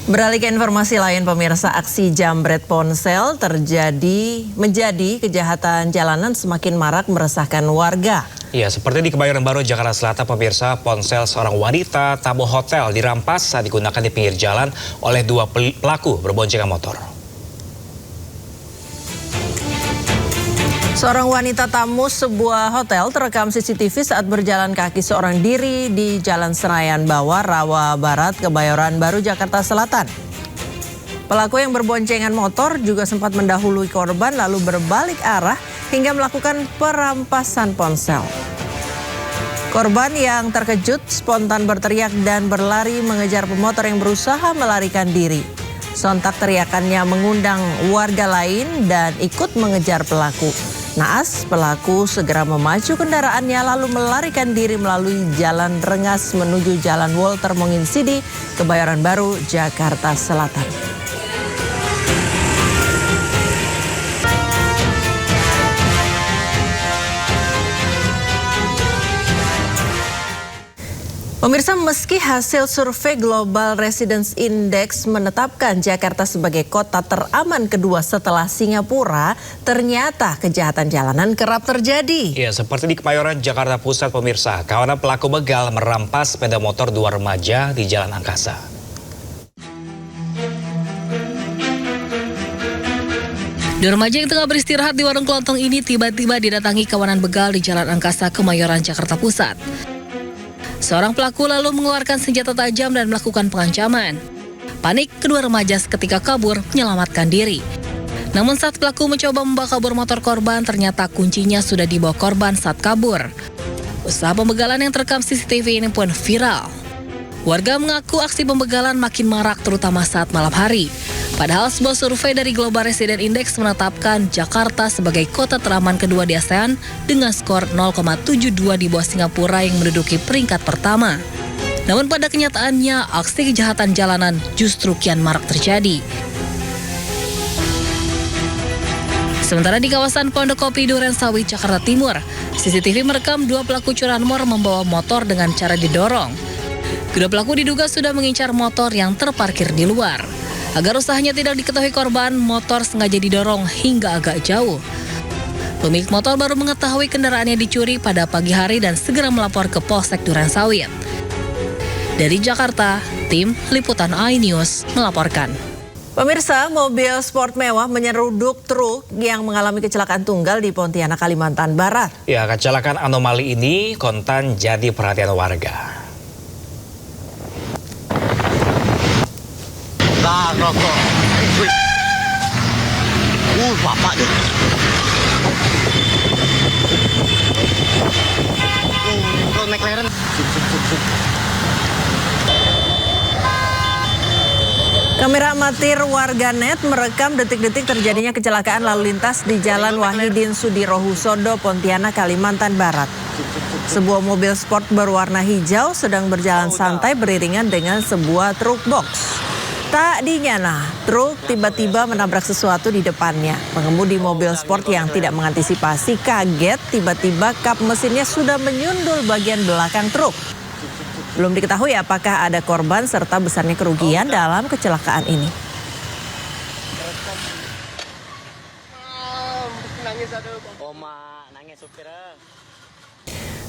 Beralih ke informasi lain, pemirsa, aksi jambret ponsel menjadi kejahatan jalanan semakin marak meresahkan warga. Ya, seperti di Kebayoran Baru, Jakarta Selatan, pemirsa, ponsel seorang wanita tamu hotel dirampas saat digunakan di pinggir jalan oleh dua pelaku berboncengan motor. Seorang wanita tamu sebuah hotel terekam CCTV saat berjalan kaki seorang diri di Jalan Senayan Bawah, Rawa Barat, Kebayoran Baru, Jakarta Selatan. Pelaku yang berboncengan motor juga sempat mendahului korban lalu berbalik arah hingga melakukan perampasan ponsel. Korban yang terkejut spontan berteriak dan berlari mengejar pemotor yang berusaha melarikan diri. Sontak teriakannya mengundang warga lain dan ikut mengejar pelaku. Naas, pelaku segera memacu kendaraannya lalu melarikan diri melalui jalan Rengas menuju Jalan Walter Monginsidi, Kebayoran Baru, Jakarta Selatan. Pemirsa, meski hasil survei Global Residence Index menetapkan Jakarta sebagai kota teraman kedua setelah Singapura, ternyata kejahatan jalanan kerap terjadi. Ya, seperti di Kemayoran, Jakarta Pusat, pemirsa, kawanan pelaku begal merampas sepeda motor dua remaja di Jalan Angkasa. Dua remaja yang tengah beristirahat di warung kelontong ini tiba-tiba didatangi kawanan begal di Jalan Angkasa, Kemayoran, Jakarta Pusat. Seorang pelaku lalu mengeluarkan senjata tajam dan melakukan pengancaman. Panik, kedua remaja seketika kabur menyelamatkan diri. Namun saat pelaku mencoba membawa kabur motor korban, ternyata kuncinya sudah dibawa korban saat kabur. Usaha pembegalan yang terekam CCTV ini pun viral. Warga mengaku aksi pembegalan makin marak terutama saat malam hari. Padahal sebuah survei dari Global Residence Index menetapkan Jakarta sebagai kota teraman kedua di ASEAN dengan skor 0,72 di bawah Singapura yang menduduki peringkat pertama. Namun pada kenyataannya aksi kejahatan jalanan justru kian marak terjadi. Sementara di kawasan Pondok Kopi Duren Sawit, Jakarta Timur, CCTV merekam dua pelaku curanmor membawa motor dengan cara didorong. Kedua pelaku diduga sudah mengincar motor yang terparkir di luar. Agar usahanya tidak diketahui korban, motor sengaja didorong hingga agak jauh. Pemilik motor baru mengetahui kendaraannya dicuri pada pagi hari dan segera melapor ke Polsek Duren Sawit. Dari Jakarta, tim Liputan iNews melaporkan. Pemirsa, mobil sport mewah menyeruduk truk yang mengalami kecelakaan tunggal di Pontianak, Kalimantan Barat. Ya, kecelakaan anomali ini kontan jadi perhatian warga. Rokok. Bapak tuh. McLaren. Kamera amatir warganet merekam detik-detik terjadinya kecelakaan lalu lintas di Jalan Wahidin Sudirohusodo, Pontianak, Kalimantan Barat. Sebuah mobil sport berwarna hijau sedang berjalan santai beriringan dengan sebuah truk box. Tak dinyana, truk tiba-tiba menabrak sesuatu di depannya. Pengemudi mobil sport yang tidak mengantisipasi kaget tiba-tiba kap mesinnya sudah menyundul bagian belakang truk. Belum diketahui apakah ada korban serta besarnya kerugian dalam kecelakaan ini.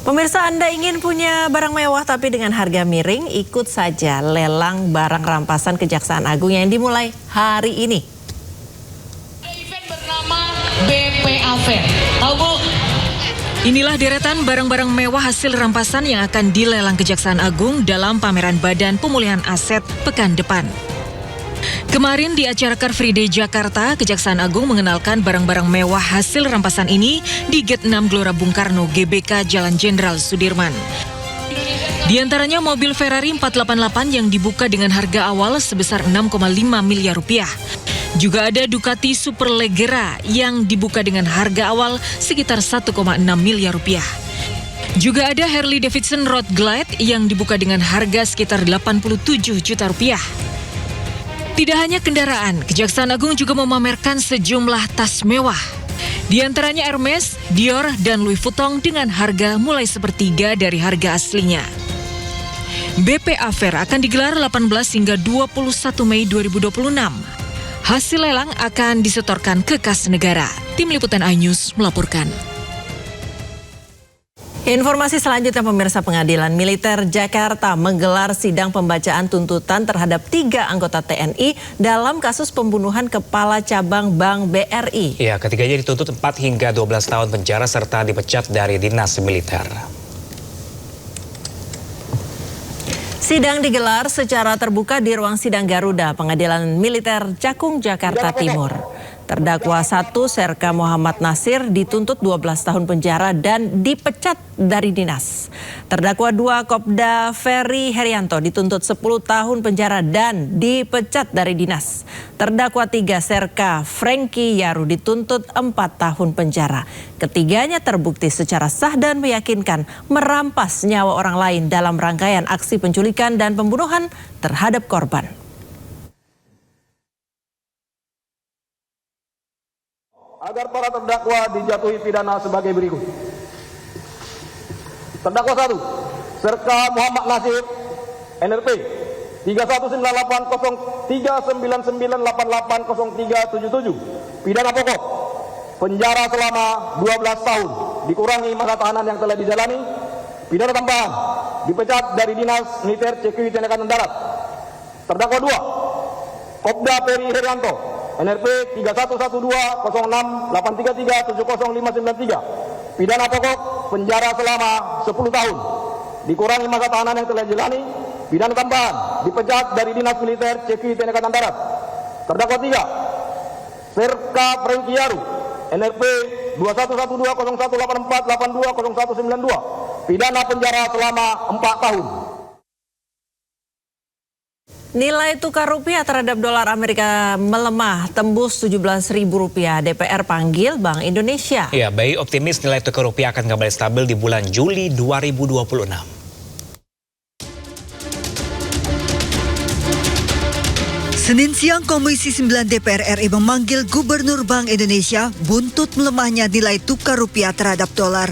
Pemirsa, Anda ingin punya barang mewah tapi dengan harga miring? Ikut saja lelang barang rampasan Kejaksaan Agung yang dimulai hari ini. Event bernama BPA Fair. Tahu Bu? Inilah deretan barang-barang mewah hasil rampasan yang akan dilelang Kejaksaan Agung dalam pameran Badan Pemulihan Aset pekan depan. Kemarin di acara Car Free Day Jakarta, Kejaksaan Agung mengenalkan barang-barang mewah hasil rampasan ini di Gate 6 Gelora Bung Karno, GBK Jalan Jenderal Sudirman. Di antaranya mobil Ferrari 488 yang dibuka dengan harga awal sebesar 6,5 miliar rupiah. Juga ada Ducati Superleggera yang dibuka dengan harga awal sekitar 1,6 miliar rupiah. Juga ada Harley Davidson Road Glide yang dibuka dengan harga sekitar 87 juta rupiah. Tidak hanya kendaraan, Kejaksaan Agung juga memamerkan sejumlah tas mewah. Di antaranya Hermes, Dior, dan Louis Vuitton dengan harga mulai sepertiga dari harga aslinya. BPA Fair akan digelar 18 hingga 21 Mei 2026. Hasil lelang akan disetorkan ke kas negara. Tim Liputan iNews melaporkan. Informasi selanjutnya, pemirsa, Pengadilan Militer Jakarta menggelar sidang pembacaan tuntutan terhadap 3 anggota TNI dalam kasus pembunuhan Kepala Cabang Bank BRI. Ya, ketiganya dituntut 4 hingga 12 tahun penjara serta dipecat dari dinas militer. Sidang digelar secara terbuka di ruang sidang Garuda, Pengadilan Militer Cakung, Jakarta Timur. Terdakwa 1 Serka Muhammad Nasir dituntut 12 tahun penjara dan dipecat dari dinas. Terdakwa 2 Kopda Ferry Herianto dituntut 10 tahun penjara dan dipecat dari dinas. Terdakwa 3 Serka Franky Yaru dituntut 4 tahun penjara. Ketiganya terbukti secara sah dan meyakinkan merampas nyawa orang lain dalam rangkaian aksi penculikan dan pembunuhan terhadap korban. Agar para terdakwa dijatuhi pidana sebagai berikut. Terdakwa 1, Serka Muhammad Nasir, NRP 3998399880377, pidana pokok, penjara selama 12 tahun, dikurangi masa tahanan yang telah dijalani, pidana tambahan, dipecat dari Dinas Militer CQ TNI Angkatan Darat. Terdakwa 2, Kopda Ferry Herianto, NRP 31120833700593, pidana pokok, penjara selama 10 tahun, dikurangi masa tahanan yang telah dijalani, pidana tambahan, dipecat dari Dinas Militer CQ TNI Angkatan Darat. Terdakwa 3, Serka Franky Yaru, NRP 21120184820192, pidana penjara selama 4 tahun. Nilai tukar rupiah terhadap dolar Amerika melemah, tembus Rp17.000. DPR panggil Bank Indonesia. Ya, BI optimis nilai tukar rupiah akan kembali stabil di bulan Juli 2026. Senin siang, Komisi 9 DPR RI memanggil Gubernur Bank Indonesia buntut melemahnya nilai tukar rupiah terhadap dolar.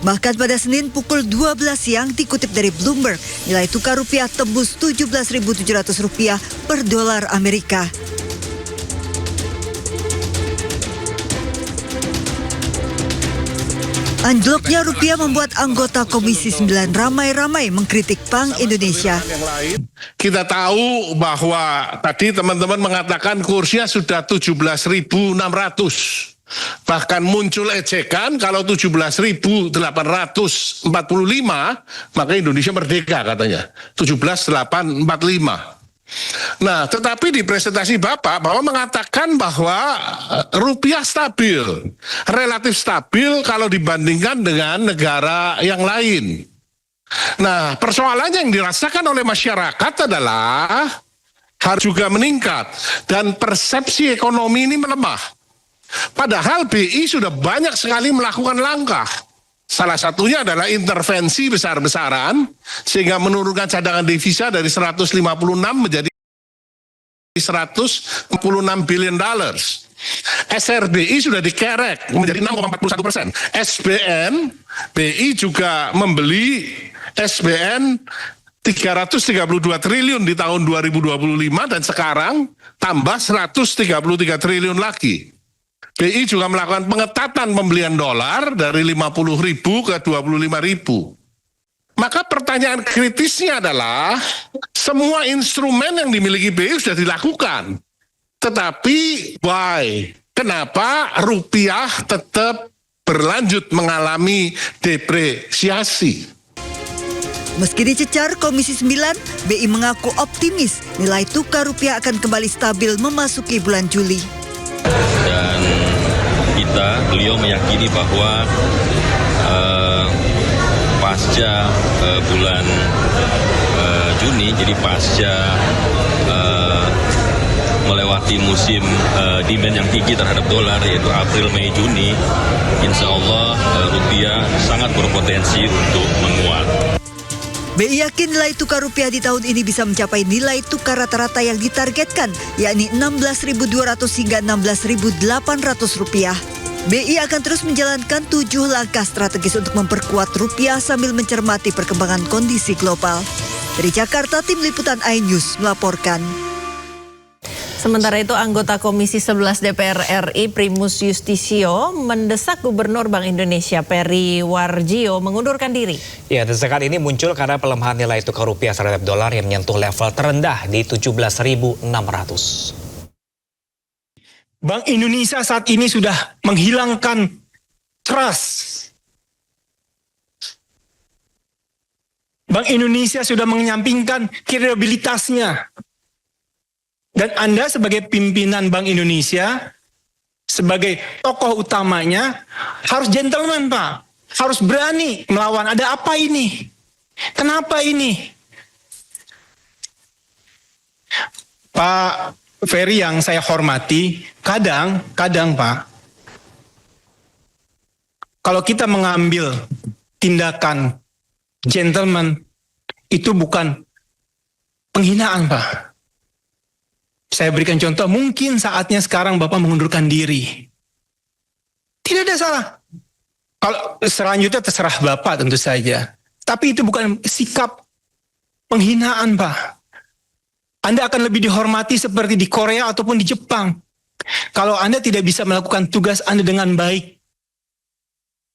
Bahkan pada Senin pukul 12 siang dikutip dari Bloomberg, nilai tukar rupiah tembus Rp17.700 per dolar Amerika. Anjloknya rupiah membuat anggota Komisi 9 ramai-ramai mengkritik Bank Indonesia. Kita tahu bahwa tadi teman-teman mengatakan kursnya sudah 17.600. Bahkan muncul ejekan kalau 17.845 maka Indonesia merdeka katanya. 17.845. Nah, tetapi di presentasi Bapak mengatakan bahwa rupiah stabil, relatif stabil kalau dibandingkan dengan negara yang lain. Nah, persoalannya yang dirasakan oleh masyarakat adalah harus juga meningkat dan persepsi ekonomi ini melemah. Padahal BI sudah banyak sekali melakukan langkah. Salah satunya adalah intervensi besar-besaran sehingga menurunkan cadangan devisa dari 156 menjadi 146 billion dollars. SRBI sudah dikerek menjadi 6,41%. SBN, BI juga membeli SBN 332 triliun di tahun 2025 dan sekarang tambah 133 triliun lagi. BI juga melakukan pengetatan pembelian dolar dari 50.000 ke 25.000. Maka pertanyaan kritisnya adalah semua instrumen yang dimiliki BI sudah dilakukan. Tetapi why? Kenapa rupiah tetap berlanjut mengalami depresiasi? Meski dicecar Komisi 9, BI mengaku optimis nilai tukar rupiah akan kembali stabil memasuki bulan Juli. Dan beliau meyakini bahwa pasca bulan Juni, jadi pasca melewati musim demand yang tinggi terhadap dolar yaitu April, Mei, Juni, insya Allah rupiah sangat berpotensi untuk menguat. BI yakin nilai tukar rupiah di tahun ini bisa mencapai nilai tukar rata-rata yang ditargetkan, yakni Rp16.200 hingga Rp16.800. BI akan terus menjalankan 7 langkah strategis untuk memperkuat rupiah sambil mencermati perkembangan kondisi global. Dari Jakarta, Tim Liputan iNews melaporkan. Sementara itu, anggota Komisi 11 DPR RI Primus Yustisio mendesak Gubernur Bank Indonesia Peri Warjio mengundurkan diri. Ya, desakan ini muncul karena pelemahan nilai tukar rupiah terhadap dolar yang menyentuh level terendah di 17.600. Bank Indonesia saat ini sudah menghilangkan trust. Bank Indonesia sudah menyampingkan kredibilitasnya. Dan Anda sebagai pimpinan Bank Indonesia, sebagai tokoh utamanya, harus gentleman, Pak. Harus berani melawan. Ada apa ini? Kenapa ini? Pak Ferry yang saya hormati, kadang Pak, kalau kita mengambil tindakan gentleman, itu bukan penghinaan, Pak. Saya berikan contoh, mungkin saatnya sekarang Bapak mengundurkan diri. Tidak ada salah. Kalau selanjutnya terserah Bapak tentu saja. Tapi itu bukan sikap penghinaan, Pak. Anda akan lebih dihormati seperti di Korea ataupun di Jepang. Kalau Anda tidak bisa melakukan tugas Anda dengan baik.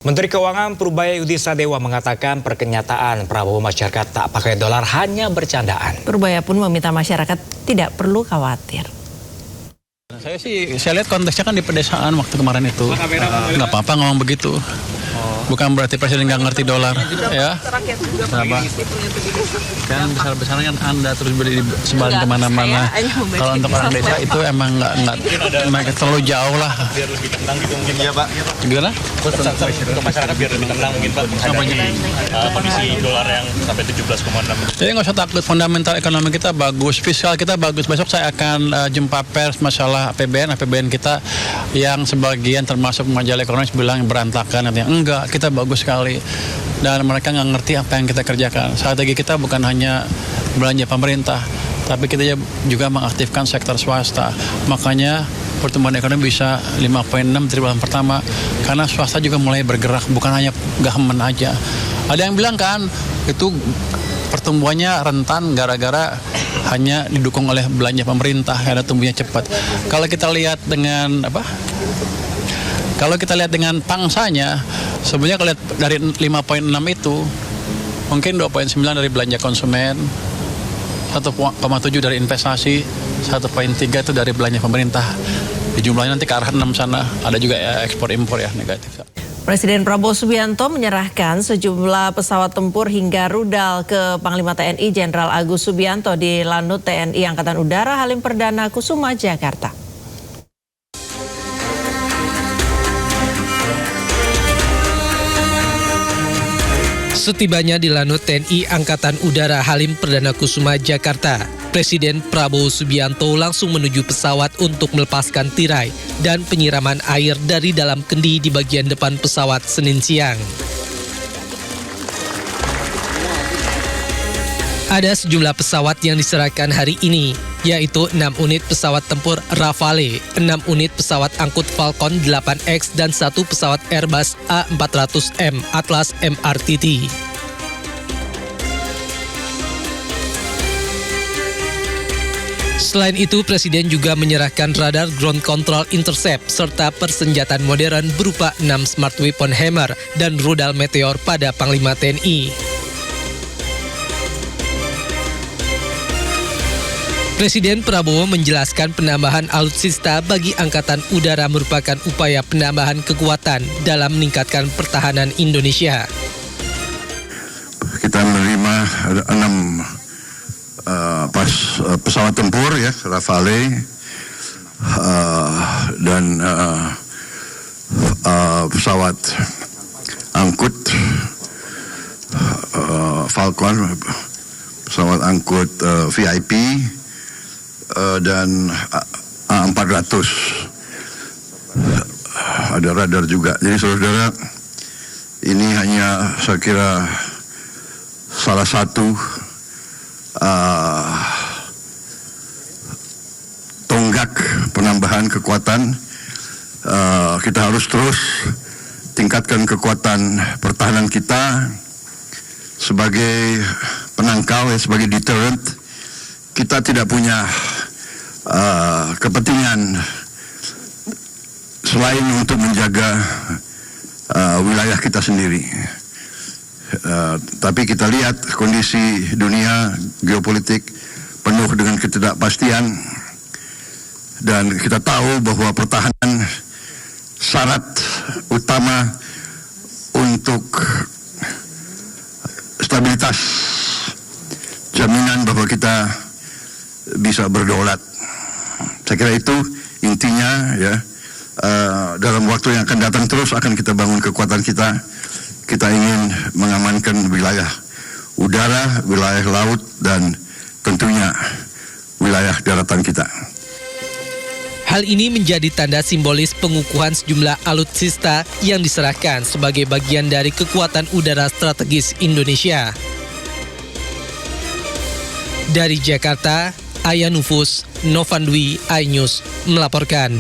Menteri Keuangan Purbaya Yudi Sadewa mengatakan perkenyataan Prabowo masyarakat tak pakai dolar hanya bercandaan. Purbaya pun meminta masyarakat tidak perlu khawatir. Saya lihat konteksnya kan di pedesaan waktu kemarin itu. Nggak apa-apa ngomong begitu. Bukan berarti presiden nggak ngerti dolar, ya. Kenapa? Kan besar-besarnya kan Anda terus beli sebar kemana-mana. Kalau untuk orang desa itu emang nggak terlalu jauh lah. Biar lebih tenang gitu mungkin ya, Pak. Gimana? Untuk masyarakat biar lebih tenang mungkin, Pak. Kondisi dolar yang sampai 17,6. Jadi nggak usah takut, fundamental ekonomi kita bagus, fiskal kita bagus. Besok saya akan jumpa pers masalah APBN kita yang sebagian termasuk majalah ekonomi bilang berantakan, artinya enggak, kita bagus sekali. Dan mereka nggak ngerti apa yang kita kerjakan. Strategi kita bukan hanya belanja pemerintah, tapi kita juga mengaktifkan sektor swasta. Makanya pertumbuhan ekonomi bisa 5,6 triwulan pertama, karena swasta juga mulai bergerak, bukan hanya government aja. Ada yang bilang kan, itu pertumbuhannya rentan gara-gara hanya didukung oleh belanja pemerintah, karena tumbuhnya cepat. Kalau kita lihat dengan Kalau kita lihat dengan pangsanya, sebenarnya kalau lihat dari 5,6 itu, mungkin 2,9 dari belanja konsumen, 1,7 dari investasi, 1,3 itu dari belanja pemerintah. Di jumlahnya nanti ke arah 6 sana, ada juga ya ekspor-impor ya negatif. Presiden Prabowo Subianto menyerahkan sejumlah pesawat tempur hingga rudal ke Panglima TNI Jenderal Agus Subianto di Lanut TNI Angkatan Udara Halim Perdana Kusuma, Jakarta. Setibanya di Lanut TNI Angkatan Udara Halim Perdana Kusuma, Jakarta, Presiden Prabowo Subianto langsung menuju pesawat untuk melepaskan tirai dan penyiraman air dari dalam kendi di bagian depan pesawat Senin siang. Ada sejumlah pesawat yang diserahkan hari ini, yaitu 6 unit pesawat tempur Rafale, 6 unit pesawat angkut Falcon 8X, dan 1 pesawat Airbus A400M Atlas MRTT. Selain itu, Presiden juga menyerahkan radar ground control intercept serta persenjataan modern berupa 6 smart weapon Hammer dan rudal Meteor pada Panglima TNI. Presiden Prabowo menjelaskan penambahan alutsista bagi Angkatan Udara merupakan upaya penambahan kekuatan dalam meningkatkan pertahanan Indonesia. Kita menerima 6 pesawat tempur ya, Rafale, dan pesawat angkut Falcon, pesawat angkut VIP, dan A400. Ada radar juga. Jadi saudara, ini hanya saya kira salah satu tonggak penambahan kekuatan. Kita harus terus tingkatkan kekuatan pertahanan kita sebagai penangkal ya, sebagai deterrent. Kita tidak punya kepentingan selain untuk menjaga wilayah kita sendiri. Tapi kita lihat kondisi dunia geopolitik penuh dengan ketidakpastian, dan kita tahu bahwa pertahanan syarat utama untuk stabilitas, jaminan bahwa kita bisa berdaulat. Saya kira itu intinya ya. Dalam waktu yang akan datang terus akan kita bangun kekuatan kita. Kita ingin mengamankan wilayah udara, wilayah laut, dan tentunya wilayah daratan kita. Hal ini menjadi tanda simbolis pengukuhan sejumlah alutsista yang diserahkan sebagai bagian dari kekuatan udara strategis Indonesia. Dari Jakarta, Aya Nufus, Novandwi, iNews melaporkan.